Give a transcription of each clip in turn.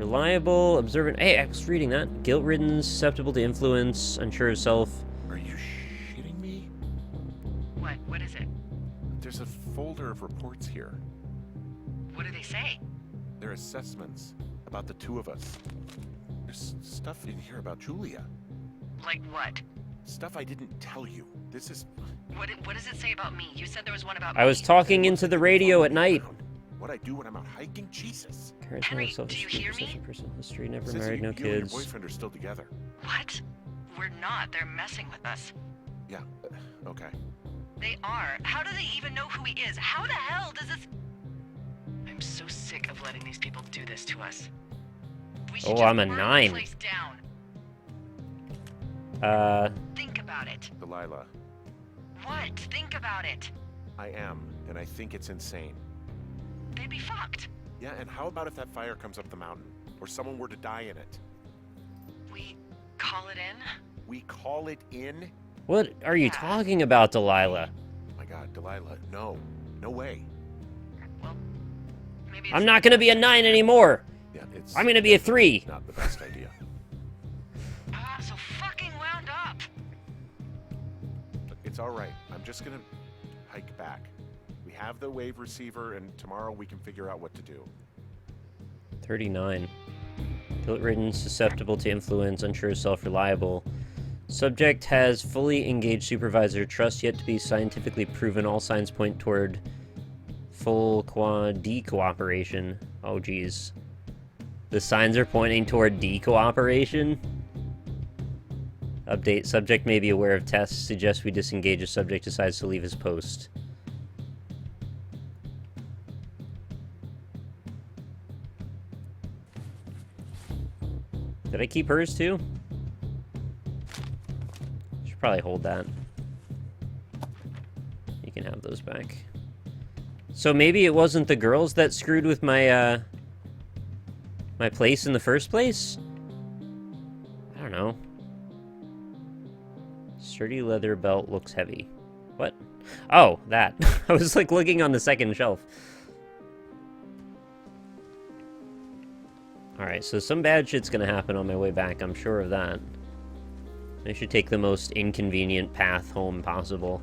Reliable, observant. Hey, I was reading that. Guilt-ridden, susceptible to influence, unsure of self. Are you shitting me? What? What is it? There's a folder of reports here. What do they say? They're assessments about the two of us. There's stuff in here about Julia. Like what? Stuff I didn't tell you. This is... What does it say about me? You said there was one about me. I was talking into the radio at night. What I do when I'm out hiking? Jesus. Henry, do you hear me? Personal history, never Says married, you no and your kids. boyfriend are still together. What? We're not. They're messing with us. Yeah, okay. They are. How do they even know who he is? How the hell does this... I'm so sick of letting these people do this to us. We should just I'm a burn the 9. place down. Think about it. Delilah, What? Think about it. I am, and I think it's insane. They'd be fucked. Yeah, and how about if that fire comes up the mountain? Or someone were to die in it? We call it in? We call it in? What are you talking about, Delilah? Oh my god, Delilah, no. No way. Well, maybe it's... I'm not gonna be a 9 anymore. Yeah, it's... I'm gonna be a 3. Not the best idea. I'm so fucking wound up. It's alright. I'm just gonna hike back. We have the wave receiver, and tomorrow we can figure out what to do. 39. Guilt-ridden, susceptible to influence, unsure of self, reliable. Subject has fully engaged supervisor. Trust yet to be scientifically proven. All signs point toward full de-cooperation. Oh, geez. The signs are pointing toward de-cooperation? Update. Subject may be aware of tests. Suggest we disengage if subject decides to leave his post. Did I keep hers too? Should probably hold that. You can have those back. So maybe it wasn't the girls that screwed with my my place in the first place? I don't know. Sturdy leather belt looks heavy. What? Oh, that. I was like looking on the second shelf. Alright, so some bad shit's gonna happen on my way back, I'm sure of that. I should take the most inconvenient path home possible.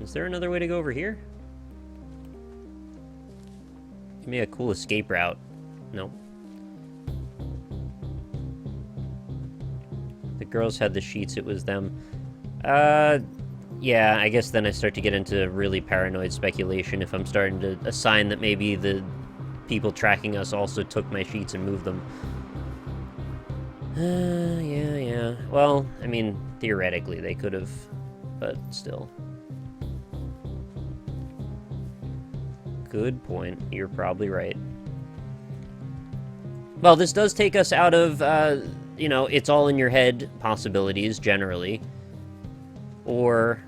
Is there another way to go over here? Give me a cool escape route. Nope. The girls had the sheets, it was them. Yeah, I guess then I start to get into really paranoid speculation if I'm starting to assign that maybe the people tracking us also took my sheets and moved them. Yeah. Well, I mean, theoretically they could have, but still. Good point. You're probably right. Well, this does take us out of, you know, it's all in your head possibilities, generally. Or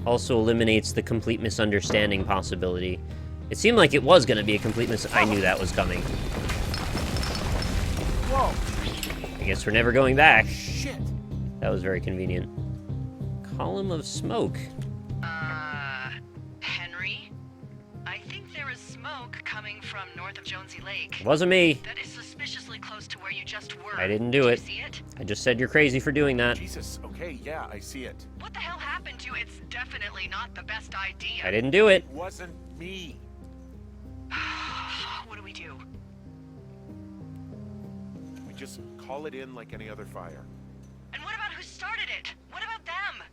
also eliminates the complete misunderstanding possibility. It seemed like it was going to be a complete I knew that was coming. Whoa! I guess we're never going back. Shit! That was very convenient. Column of smoke. Henry? I think there is smoke coming from north of Jonesy Lake. Wasn't me. That is suspiciously close to where you just were. I didn't do it. Did you see it? I just said you're crazy for doing that. Jesus, okay, yeah, I see it. What the hell happened to you? It's definitely not the best idea. I didn't do it. It wasn't me. What do we do? We just call it in like any other fire. And what about who started it? What about them?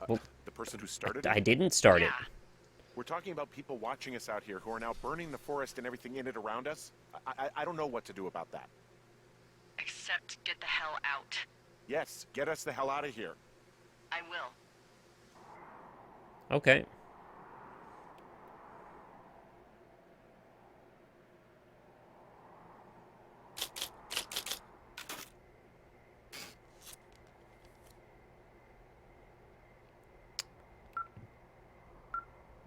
Well, The person who started I it? didn't start it. Yeah. We're talking about people watching us out here who are now burning the forest and everything in it around us. I don't know what to do about that. Except get the hell out. Yes, get us the hell out of here. I will. Okay.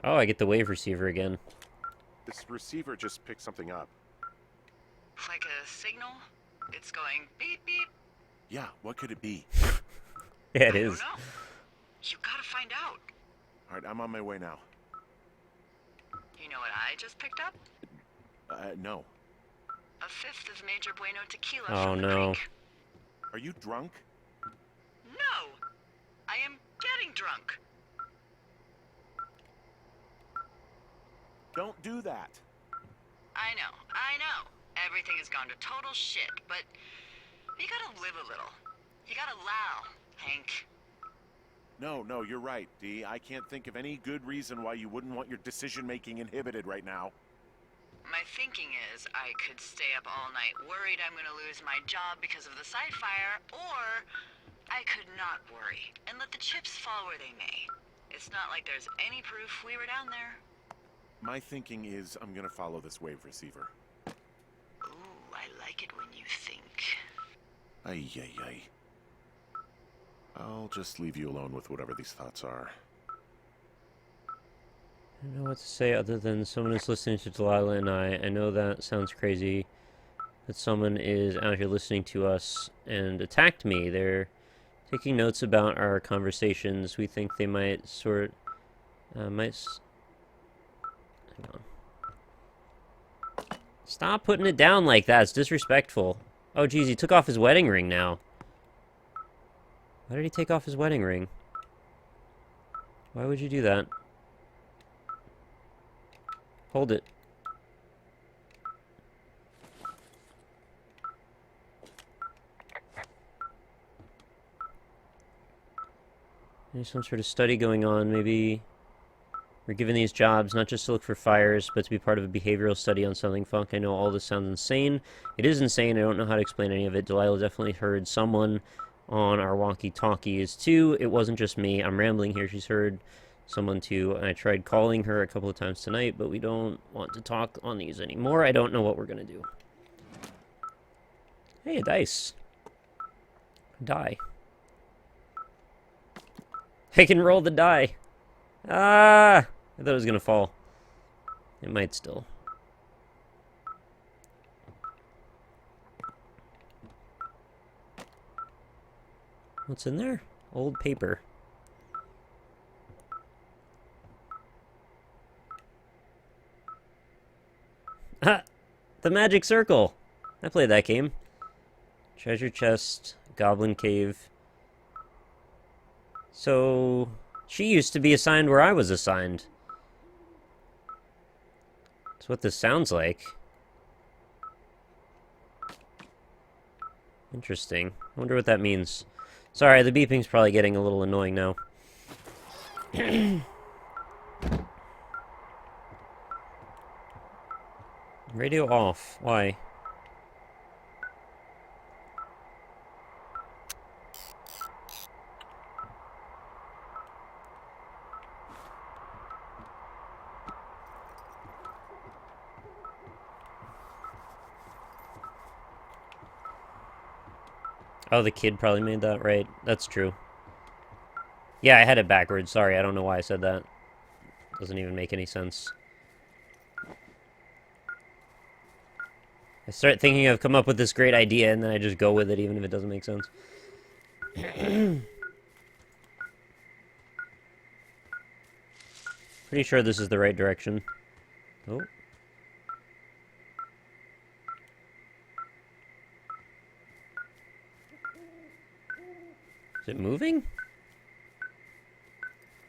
Oh, I get the wave receiver again. This receiver just picked something up. Like a signal? It's going beep beep. Yeah, what could it be? Yeah, it I is. don't know. You gotta find out. All right, I'm on my way now. You know what I just picked up? No. A fifth of Major Bueno tequila Oh, from the no. creek. Are you drunk? No! I am getting drunk. Don't do that. I know. Everything has gone to total shit, but you gotta live a little. You gotta allow, Hank. No, you're right, Dee. I can't think of any good reason why you wouldn't want your decision-making inhibited right now. My thinking is I could stay up all night worried I'm gonna lose my job because of the side fire, or I could not worry and let the chips fall where they may. It's not like there's any proof we were down there. My thinking is I'm gonna follow this wave receiver. Ooh, I like it when you think. Ay. I'll just leave you alone with whatever these thoughts are. I don't know what to say other than someone is listening to Delilah and I. I know that sounds crazy, that someone is out here listening to us and attacked me. They're taking notes about our conversations. We think they might hang on. Stop putting it down like that. It's disrespectful. Oh, geez, he took off his wedding ring now. Why did he take off his wedding ring? Why would you do that? Hold it. There's some sort of study going on. Maybe we're given these jobs not just to look for fires, but to be part of a behavioral study on something funk. I know all this sounds insane. It is insane. I don't know how to explain any of it. Delilah definitely heard someone on our walkie-talkies too. It wasn't just me. I'm rambling here. She's heard someone too. I tried calling her a couple of times tonight, but we don't want to talk on these anymore. I don't know what we're gonna do. Hey, a dice. Die. I can roll the die. Ah! I thought it was gonna fall. It might still. What's in there? Old paper. Ah! The magic circle! I played that game. Treasure chest, goblin cave. So, she used to be assigned where I was assigned. That's what this sounds like. Interesting. I wonder what that means. Sorry, the beeping's probably getting a little annoying now. Radio off. Why? Oh, the kid probably made that, right? That's true. Yeah, I had it backwards. Sorry, I don't know why I said that. Doesn't even make any sense. I start thinking I've come up with this great idea, and then I just go with it, even if it doesn't make sense. Pretty sure this is the right direction. Oh. Is it moving?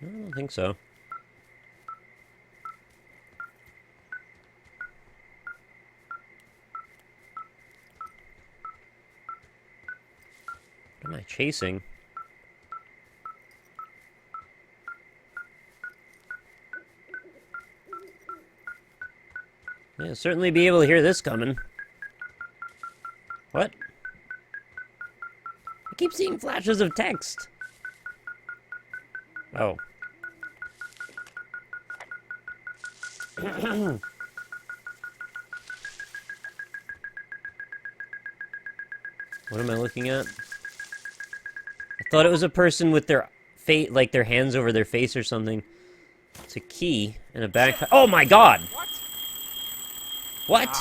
No, I don't think so. What am I chasing? Yeah, certainly be able to hear this coming. What? I keep seeing flashes of text. Oh. What am I looking at? I thought it was a person with their face, like their hands over their face or something. It's a key and a backpack. Oh my god! What?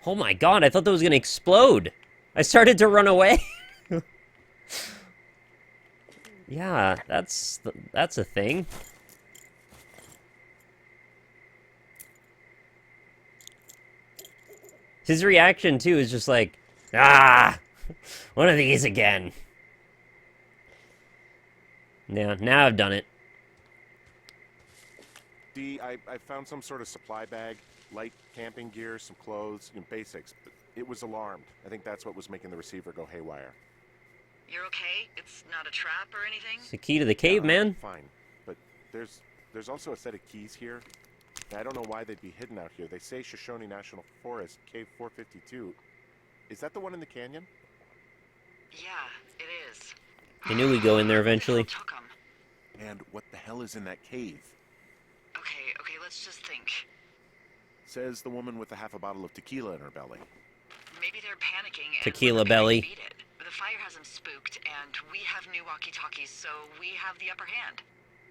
Oh my god, I thought that was gonna explode. I started to run away. Yeah, that's a thing. His reaction, too, is just like, ah, one of these again. Yeah, now I've done it. D, I found some sort of supply bag, light camping gear, some clothes, basics, but it was alarmed. I think that's what was making the receiver go haywire. You're okay? It's not a trap or anything? It's the key to the cave, man. Fine, but there's also a set of keys here. I don't know why they'd be hidden out here. They say Shoshone National Forest, Cave 452. Is that the one in the canyon? Yeah, it is. I knew we'd go in there eventually. Took 'em. And what the hell is in that cave? Okay, let's just think. Says the woman with a half a bottle of tequila in her belly. Maybe they're panicking and Tequila looking to belly. beat it. The fire has them spooked, and we have new walkie-talkies, so we have the upper hand.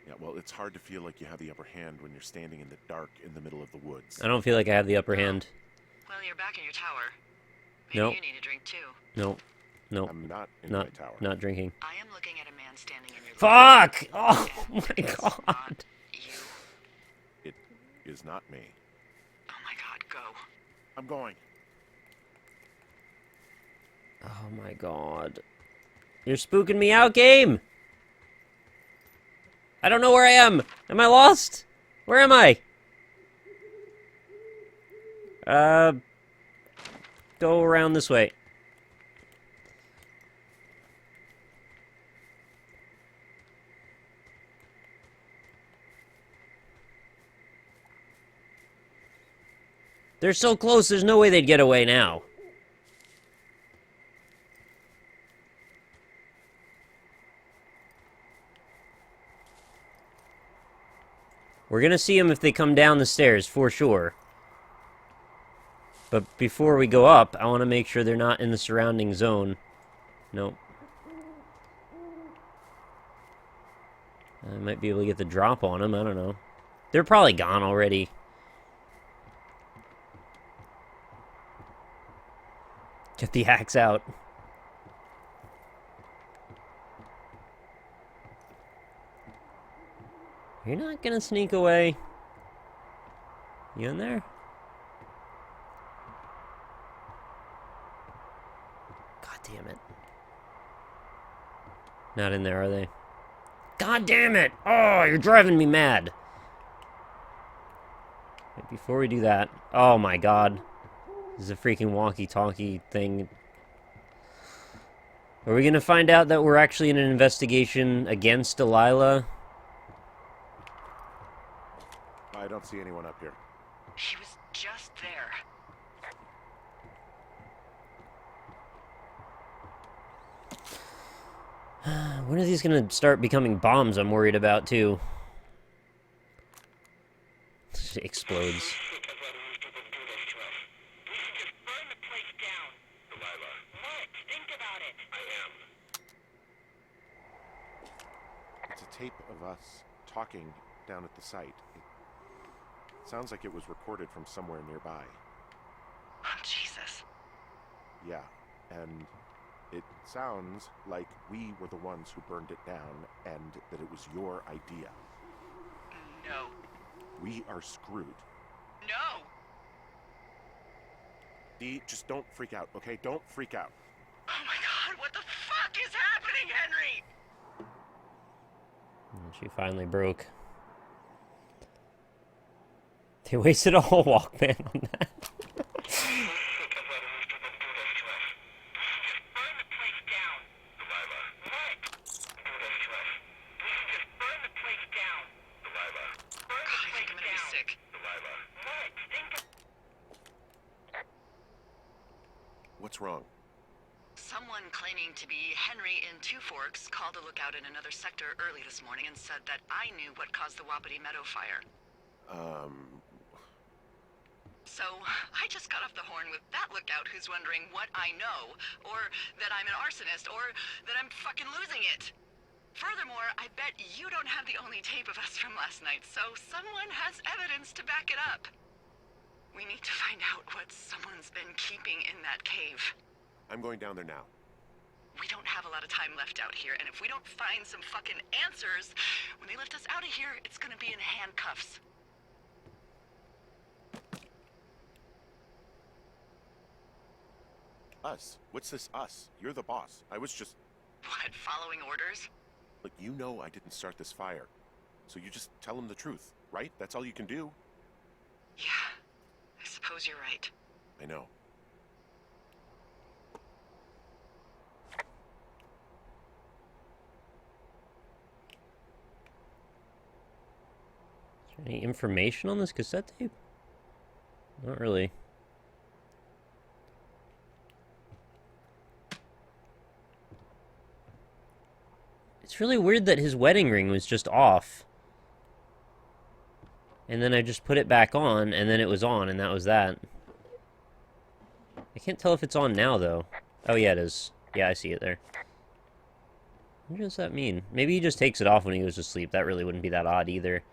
Yeah, well, it's hard to feel like you have the upper hand when you're standing in the dark in the middle of the woods. I don't feel like I have the upper hand. Well, you're back in your tower. Maybe Nope. you need a drink too. Nope. Nope. I'm not in my tower. Not drinking. I am looking at a man standing in your Fuck! Oh my It's god. not you. It is not me. Oh my god, go. I'm going. Oh my god. You're spooking me out, game! I don't know where I am! Am I lost? Where am I? Go around this way. They're so close, there's no way they'd get away now. We're gonna see them if they come down the stairs, for sure. But before we go up, I want to make sure they're not in the surrounding zone. Nope. I might be able to get the drop on them, I don't know. They're probably gone already. Get the axe out. You're not gonna sneak away. You in there? God damn it. Not in there, are they? God damn it! Oh, you're driving me mad. Wait, before we do that... Oh my god. This is a freaking walkie-talkie thing. Are we gonna find out that we're actually in an investigation against Delilah? I don't see anyone up here. He was just there. When are these gonna start becoming bombs I'm worried about, too? It explodes. It's a tape of us talking down at the site. It sounds like it was recorded from somewhere nearby. Oh, Jesus. Yeah, and it sounds like we were the ones who burned it down and that it was your idea. No. We are screwed. No! Dee, just don't freak out, okay? Don't freak out. Oh my god, what the fuck is happening, Henry? And she finally broke. They wasted a whole Walkman on that. What's wrong? Someone claiming to be Henry in Two Forks called a lookout in another sector early this morning and said that I knew what caused the Wapiti Meadow fire. So, I just got off the horn with that lookout who's wondering what I know, or that I'm an arsonist, or that I'm fucking losing it. Furthermore, I bet you don't have the only tape of us from last night, so someone has evidence to back it up. We need to find out what someone's been keeping in that cave. I'm going down there now. We don't have a lot of time left out here, and if we don't find some fucking answers, when they lift us out of here, it's gonna be in handcuffs. us? What's this us? You're the boss. I was just... What, following orders? Look, you know I didn't start this fire. So you just tell him the truth, right? That's all you can do. Yeah, I suppose you're right. I know. Is there any information on this cassette tape? Not really. It's really weird that his wedding ring was just off. And then I just put it back on, and then it was on, and that was that. I can't tell if it's on now, though. Oh, yeah, it is. Yeah, I see it there. What does that mean? Maybe he just takes it off when he goes to sleep. That really wouldn't be that odd, either.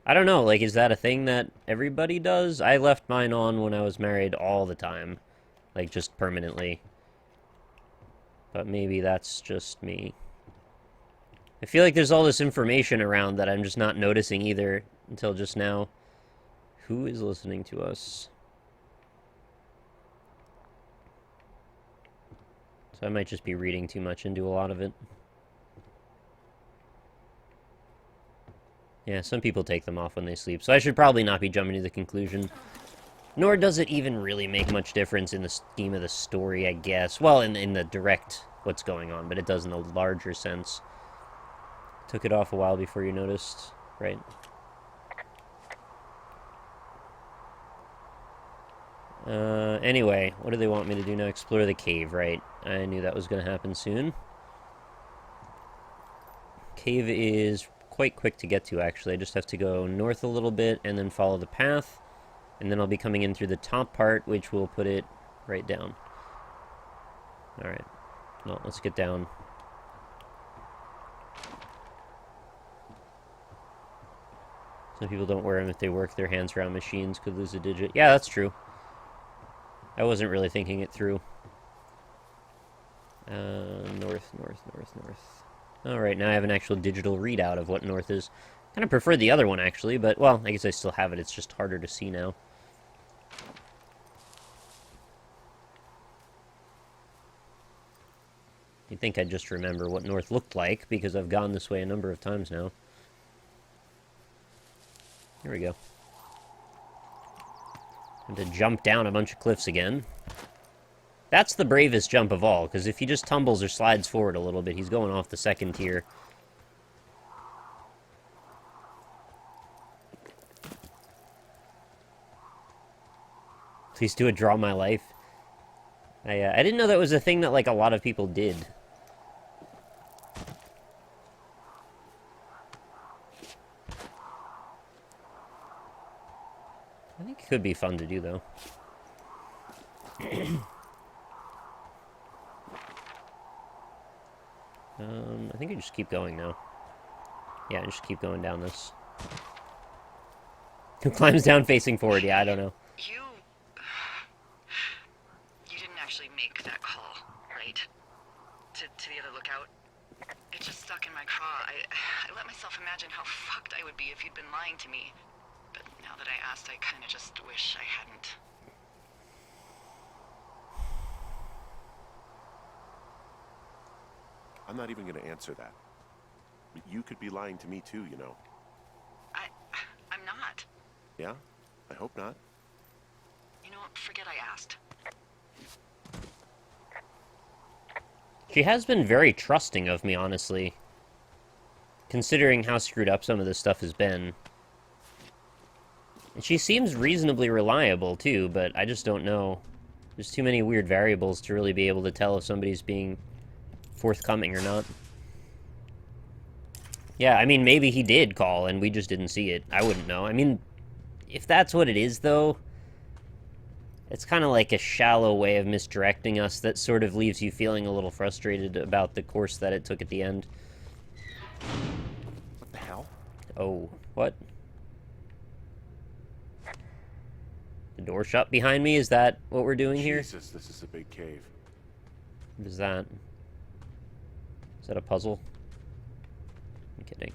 I don't know, like, is that a thing that everybody does? I left mine on when I was married all the time. Like, just permanently. But maybe that's just me. I feel like there's all this information around that I'm just not noticing either until just now. Who is listening to us? So I might just be reading too much into a lot of it. Yeah, some people take them off when they sleep, so I should probably not be jumping to the conclusion. Nor does it even really make much difference in the scheme of the story, I guess. Well, in the direct what's going on, but it does in a larger sense. Took it off a while before you noticed, right? Anyway, what do they want me to do now? Explore the cave, right? I knew that was going to happen soon. Cave is quite quick to get to, actually. I just have to go north a little bit and then follow the path. And then I'll be coming in through the top part, which will put it right down. Alright. No, let's get down. Some people don't wear them if they work their hands around machines, could lose a digit. Yeah, that's true. I wasn't really thinking it through. North, north, north, north. Alright, now I have an actual digital readout of what north is. Kind of prefer the other one, actually, but, well, I guess I still have it. It's just harder to see now. You'd think I'd just remember what north looked like, because I've gone this way a number of times now. Here we go. Time to jump down a bunch of cliffs again. That's the bravest jump of all, because if he just tumbles or slides forward a little bit, he's going off the second tier. Please do a draw my life. I didn't know that was a thing that, like, a lot of people did. I think it could be fun to do, though. I think I just keep going now. Yeah, I just keep going down this. Who climbs down facing forward? Yeah, I don't know. You didn't actually make that call, right? To the other lookout? It just stuck in my craw. I let myself imagine how fucked I would be if you'd been lying to me. But now that I asked, I kind of just wish I hadn't. I'm not even going to answer that. But you could be lying to me too, you know. I'm not. Yeah? I hope not. You know what? Forget I asked. She has been very trusting of me, honestly. Considering how screwed up some of this stuff has been. And she seems reasonably reliable, too, but I just don't know. There's too many weird variables to really be able to tell if somebody's being forthcoming or not. Yeah, I mean, maybe he did call and we just didn't see it. I wouldn't know. I mean, if that's what it is, though, it's kind of like a shallow way of misdirecting us that sort of leaves you feeling a little frustrated about the course that it took at the end. What the hell? Oh, what? The door shut behind me? Is that what we're doing here? Jesus, this is a big cave. What is that? Is that a puzzle? I'm kidding.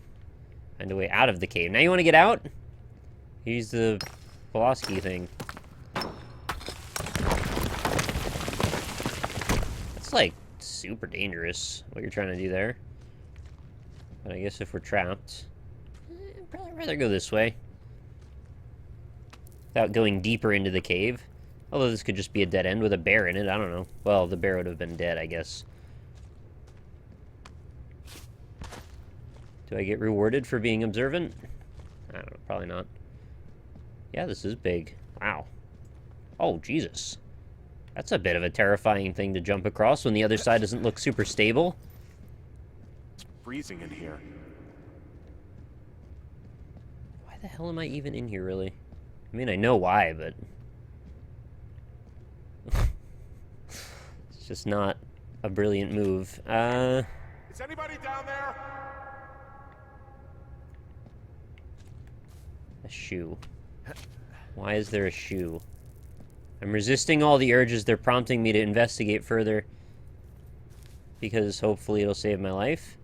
Find a way out of the cave. Now you want to get out? Use the Pulaski thing. Looks like super dangerous what you're trying to do there. But I guess if we're trapped, I'd probably rather go this way. Without going deeper into the cave. Although this could just be a dead end with a bear in it, I don't know. Well, the bear would have been dead, I guess. Do I get rewarded for being observant? I don't know, probably not. Yeah, this is big. Wow. Oh, Jesus. That's a bit of a terrifying thing to jump across when the other side doesn't look super stable. It's freezing in here. Why the hell am I even in here, really? I mean, I know why, but... it's just not a brilliant move. Is anybody down there? A shoe. Why is there a shoe? I'm resisting all the urges they're prompting me to investigate further. Because hopefully it'll save my life.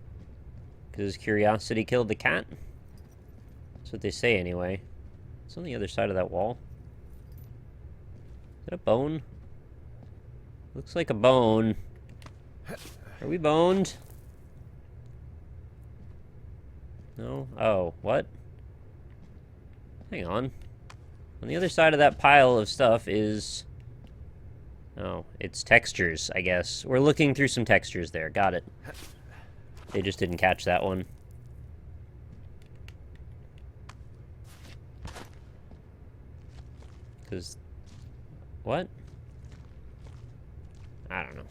Because curiosity killed the cat. That's what they say anyway. It's on the other side of that wall. Is that a bone? Looks like a bone. Are we boned? No? Oh, what? Hang on. On the other side of that pile of stuff is... oh, it's textures, I guess. We're looking through some textures there. Got it. They just didn't catch that one. Because... what? I don't know.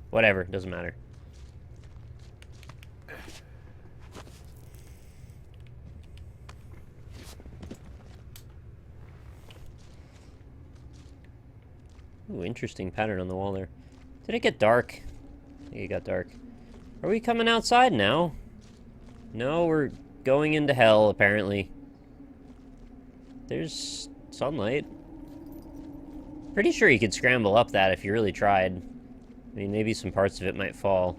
Whatever, doesn't matter. Ooh, interesting pattern on the wall there. Did it get dark? I think it got dark. Are we coming outside now? No, we're going into hell, apparently. There's sunlight. Pretty sure you could scramble up that if you really tried. I mean, maybe some parts of it might fall.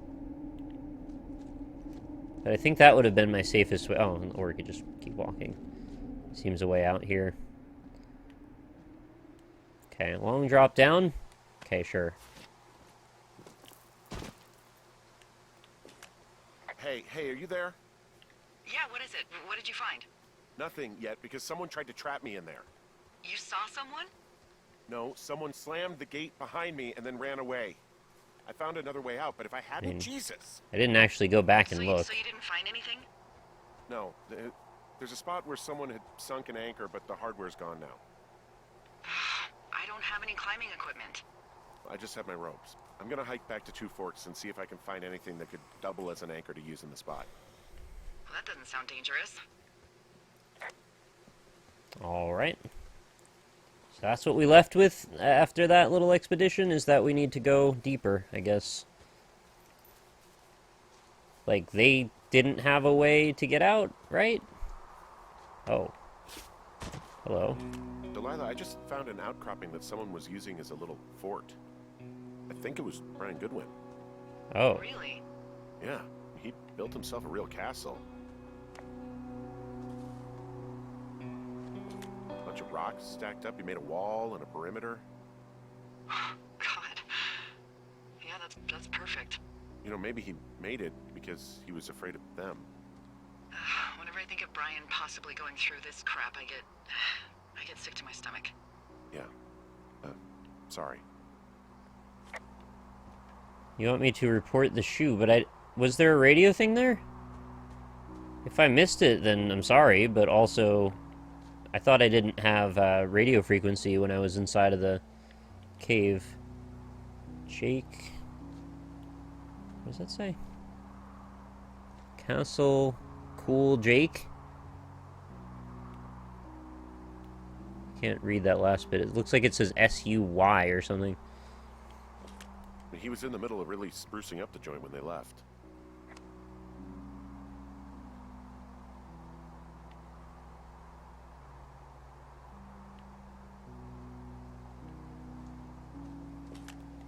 But I think that would have been my safest way. Oh, or we could just keep walking. Seems a way out here. Okay, long drop down. Okay, sure. Hey, are you there? Yeah, what is it? What did you find? Nothing yet, because someone tried to trap me in there. You saw someone? No, someone slammed the gate behind me and then ran away. I found another way out, but if I hadn't, Jesus! I didn't actually go back and look. So you didn't find anything? No, there's a spot where someone had sunk an anchor, but the hardware's gone now. I don't have any climbing equipment. I just have my ropes. I'm gonna hike back to Two Forks and see if I can find anything that could double as an anchor to use in the spot. Well, that doesn't sound dangerous. Alright. So that's what we left with after that little expedition, is that we need to go deeper, I guess. Like, they didn't have a way to get out, right? Oh. Hello. Delilah, I just found an outcropping that someone was using as a little fort. I think it was Brian Goodwin. Oh. Really? Yeah, he built himself a real castle. A bunch of rocks stacked up. He made a wall and a perimeter. God. Yeah, that's perfect. You know, maybe he made it because he was afraid of them. Whenever I think of Brian possibly going through this crap, I get sick to my stomach. Yeah. Sorry. You want me to report the shoe, but was there a radio thing there? If I missed it, then I'm sorry, but also, I thought I didn't have radio frequency when I was inside of the cave. Jake... what does that say? Castle... Cool Jake? Can't read that last bit. It looks like it says S-U-Y or something. He was in the middle of really sprucing up the joint when they left.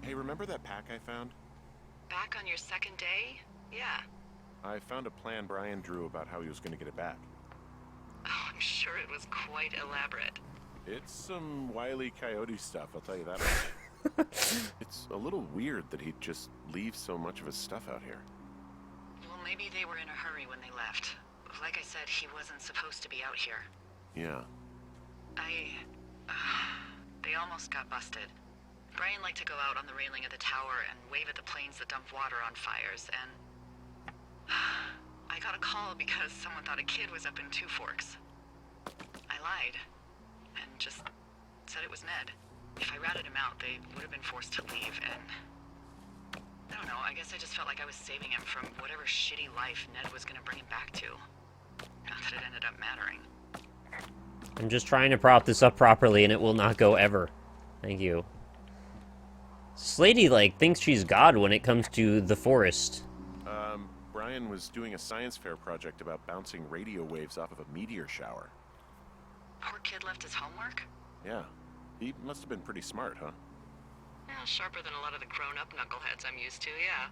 Hey, remember that pack I found? Back on your second day? Yeah. I found a plan Brian drew about how he was going to get it back. Oh, I'm sure it was quite elaborate. It's some Wile E. Coyote stuff, I'll tell you that much. It's a little weird that he'd just leave so much of his stuff out here. Well, maybe they were in a hurry when they left. Like I said, he wasn't supposed to be out here. Yeah. They almost got busted. Brian liked to go out on the railing of the tower and wave at the planes that dumped water on fires, and... I got a call because someone thought a kid was up in Two Forks. I lied, and just said it was Ned. If I ratted him out, they would have been forced to leave, and... I don't know, I guess I just felt like I was saving him from whatever shitty life Ned was gonna bring him back to. Not that it ended up mattering. I'm just trying to prop this up properly, and it will not go ever. Thank you. Slady, like, thinks she's God when it comes to the forest. Brian was doing a science fair project about bouncing radio waves off of a meteor shower. Poor kid left his homework? Yeah. He must have been pretty smart, huh? Yeah, sharper than a lot of the grown-up knuckleheads I'm used to, yeah.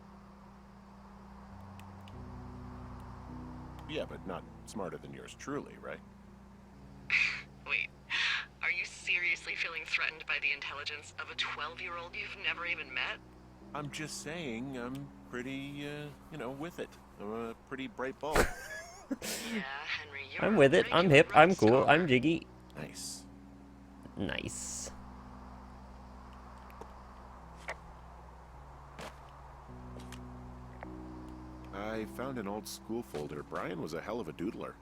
Yeah, but not smarter than yours truly, right? Wait, are you seriously feeling threatened by the intelligence of a 12-year-old you've never even met? I'm just saying, I'm pretty, with it. I'm a pretty bright bulb. Yeah, Henry, you're I'm with it. a I'm regular hip. I'm rock cool. star. I'm jiggy. Nice. Nice. I found an old school folder. Brian was a hell of a doodler.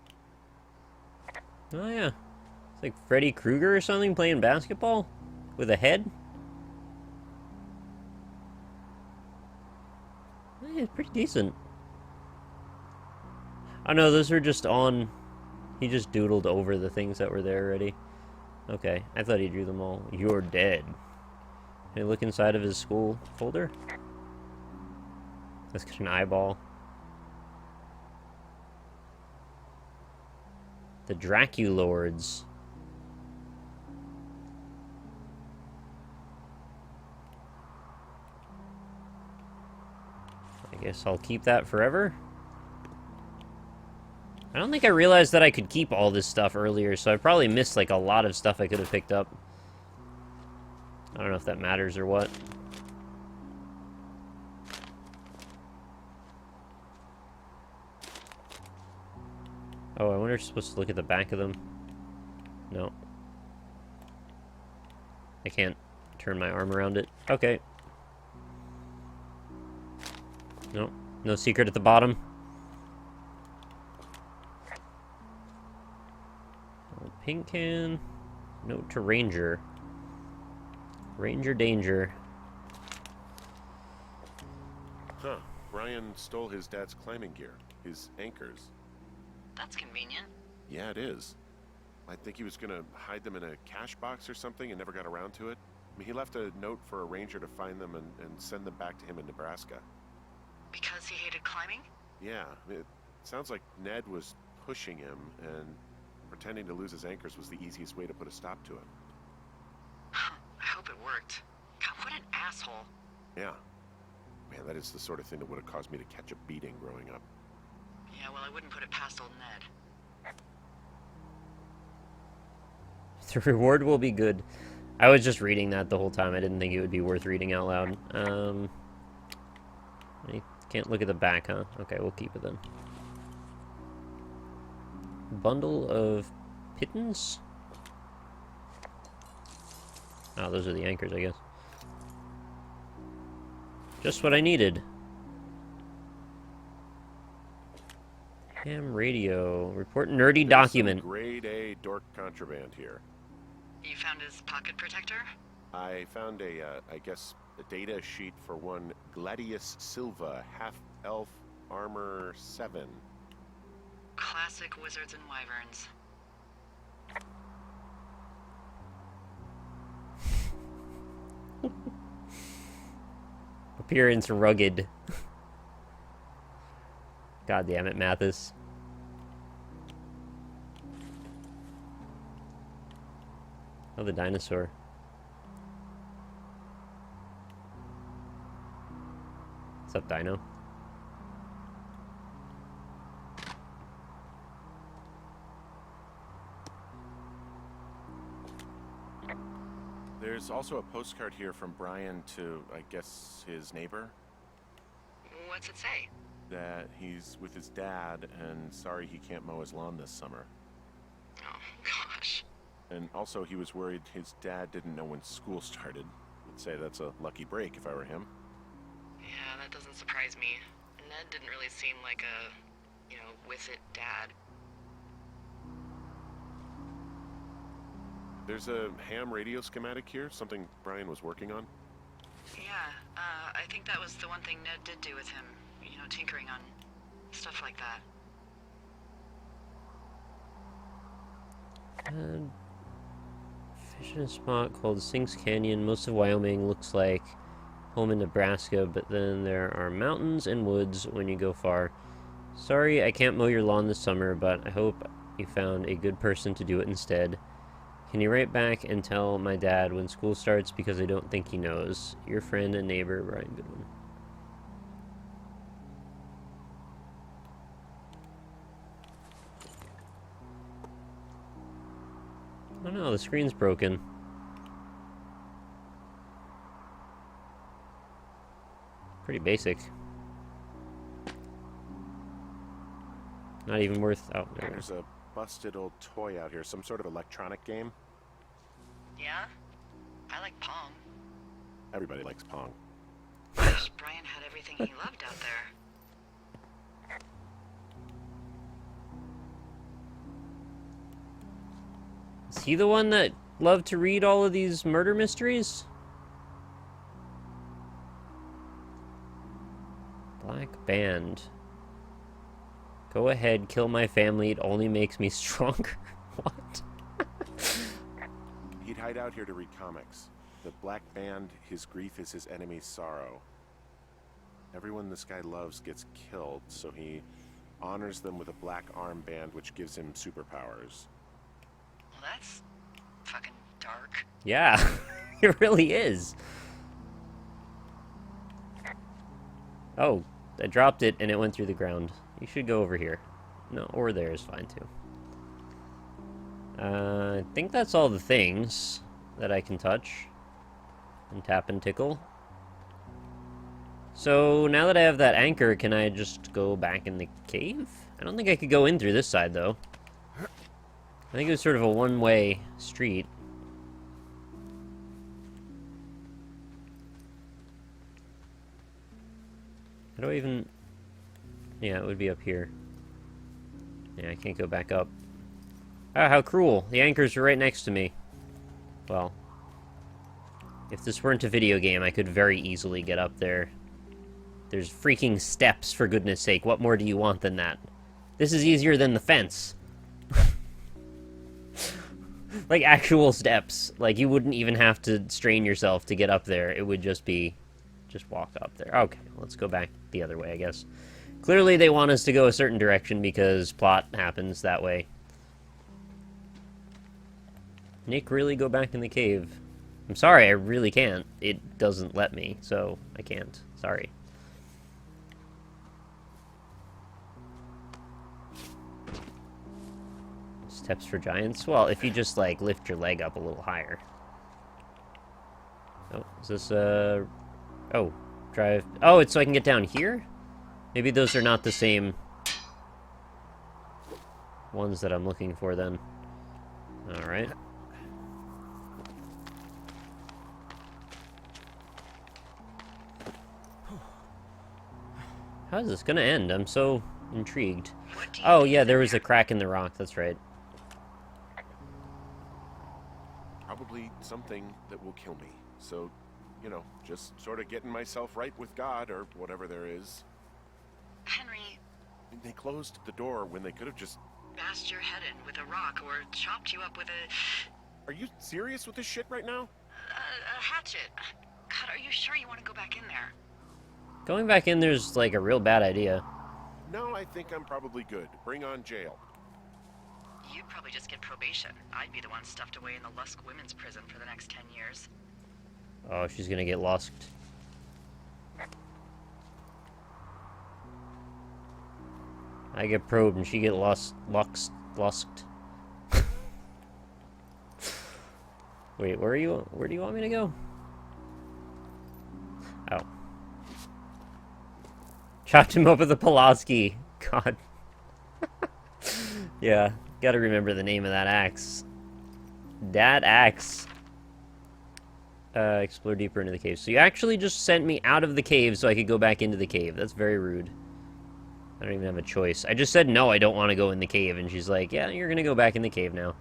Oh, yeah. It's like Freddy Krueger or something playing basketball with a head. Yeah, it's pretty decent. Oh no, those are just on... He just doodled over the things that were there already. Okay, I thought he drew them all. You're dead. Can you look inside of his school folder? That's got an eyeball. The Draculords. I guess I'll keep that forever. I don't think I realized that I could keep all this stuff earlier, so I probably missed like a lot of stuff I could have picked up. I don't know if that matters or what. Oh, I wonder if I'm supposed to look at the back of them. No. I can't turn my arm around it. Okay. No. No secret at the bottom. Pink can. Note to Ranger. Ranger danger. Huh. Brian stole his dad's climbing gear. His anchors. That's convenient. Yeah, it is. I think he was gonna hide them in a cash box or something and never got around to it. I mean, he left a note for a ranger to find them and send them back to him in Nebraska. Because he hated climbing? Yeah, it sounds like Ned was pushing him, and pretending to lose his anchors was the easiest way to put a stop to it. I hope it worked. God, what an asshole. Yeah. Man, that is the sort of thing that would have caused me to catch a beating growing up. Yeah, well, I wouldn't put it past old Ned. The reward will be good. I was just reading that the whole time. I didn't think it would be worth reading out loud. You can't look at the back, huh? Okay, we'll keep it then. Bundle of pittance? Oh, those are the anchors, I guess. Just what I needed. Ham radio. Report nerdy There's document. some grade A dork contraband here. You found his pocket protector? I found I guess, a data sheet for one Gladius Silva, half-elf armor 7. Classic wizards and wyverns. Appearance rugged. God damn it, Mathis. Oh, the dinosaur. What's up, Dino? There's also a postcard here from Brian to, I guess, his neighbor. What's it say? That he's with his dad and sorry he can't mow his lawn this summer. Oh, gosh. And also he was worried his dad didn't know when school started. I'd say that's a lucky break if I were him. Yeah, that doesn't surprise me. Ned didn't really seem like a, with it dad. There's a ham radio schematic here, something Brian was working on. Yeah, I think that was the one thing Ned did do with him. Tinkering on stuff like that. Fish in a spot called Sinks Canyon. Most of Wyoming looks like home in Nebraska, but then there are mountains and woods when you go far. Sorry I can't mow your lawn this summer, but I hope you found a good person to do it instead. Can you write back and tell my dad when school starts because I don't think he knows. Your friend and neighbor, Brian Goodwin. Oh no, the screen's broken. Pretty basic. Not even worth... Oh, There's a busted old toy out here, some sort of electronic game. Yeah? I like Pong. Everybody likes Pong. Wish Brian had everything he loved out there. Is he the one that loved to read all of these murder mysteries? Black Band. Go ahead, kill my family, it only makes me stronger. What? He'd hide out here to read comics. The Black Band, his grief is his enemy's sorrow. Everyone this guy loves gets killed, so he honors them with a black armband which gives him superpowers. Well, that's fucking dark. Yeah, it really is. Oh, I dropped it and it went through the ground. You should go over here. No, or there is fine too. I think that's all the things that I can touch and tap and tickle. So now that I have that anchor, can I just go back in the cave? I don't think I could go in through this side though. I think it was sort of a one-way street. How do I even... Yeah, it would be up here. Yeah, I can't go back up. Ah, how cruel. The anchors are right next to me. Well, if this weren't a video game, I could very easily get up there. There's freaking steps, for goodness sake. What more do you want than that? This is easier than the fence. Like, actual steps. Like, you wouldn't even have to strain yourself to get up there. It would just be... just walk up there. Okay, let's go back the other way, I guess. Clearly they want us to go a certain direction because plot happens that way. Nick, really go back in the cave? I'm sorry, I really can't. It doesn't let me, so I can't. Sorry. Steps for giants? Well, if you just, like, lift your leg up a little higher. Oh, is this, Oh, drive... Oh, it's so I can get down here? Maybe those are not the same ones that I'm looking for, then. Alright. How is this gonna end? I'm so intrigued. Oh, yeah, there was a crack in the rock, that's right. Probably something that will kill me. So, you know, just sort of getting myself right with God or whatever there is. Henry... They closed the door when they could have just... bashed your head in with a rock or chopped you up with a... Are you serious with this shit right now? a hatchet. God, are you sure you want to go back in there? Going back in there's, like, a real bad idea. No, I think I'm probably good. Bring on jail. You'd probably just get probation. I'd be the one stuffed away in the Lusk Women's Prison for the next 10 years. Oh, she's gonna get lost. I get probed and she get lost. Wait, where do you want me to go? Oh. Chopped him up with a Pulaski. God. Yeah, gotta remember the name of that axe. That axe. Explore deeper into the cave. So you actually just sent me out of the cave so I could go back into the cave. That's very rude. I don't even have a choice. I just said, no, I don't want to go in the cave. And she's like, yeah, you're going to go back in the cave now.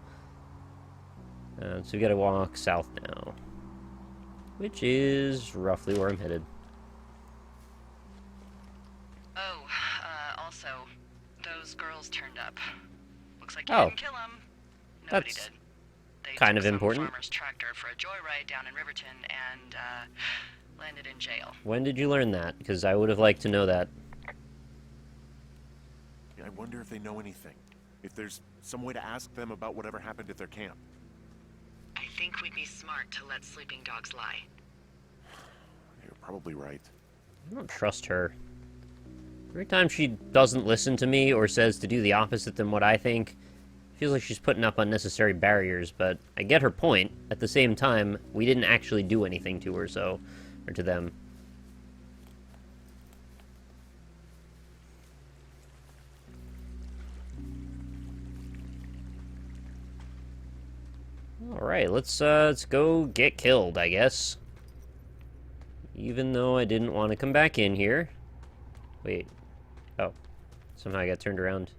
So we got to walk south now. Which is roughly where I'm headed. Oh, also, those girls turned up. Looks like you Oh. didn't kill them. Nobody That's did. They kind took of some important. farmer's tractor for a joyride down in Riverton and, landed in jail. When did you learn that? Because I would have liked to know that. I wonder if they know anything. If there's some way to ask them about whatever happened at their camp. I think we'd be smart to let sleeping dogs lie. You're probably right. I don't trust her. Every time she doesn't listen to me or says to do the opposite than what I think, feels like she's putting up unnecessary barriers, but I get her point. At the same time, we didn't actually do anything to her, or to them. Alright, let's go get killed, I guess. Even though I didn't want to come back in here. Wait. Oh. Somehow I got turned around.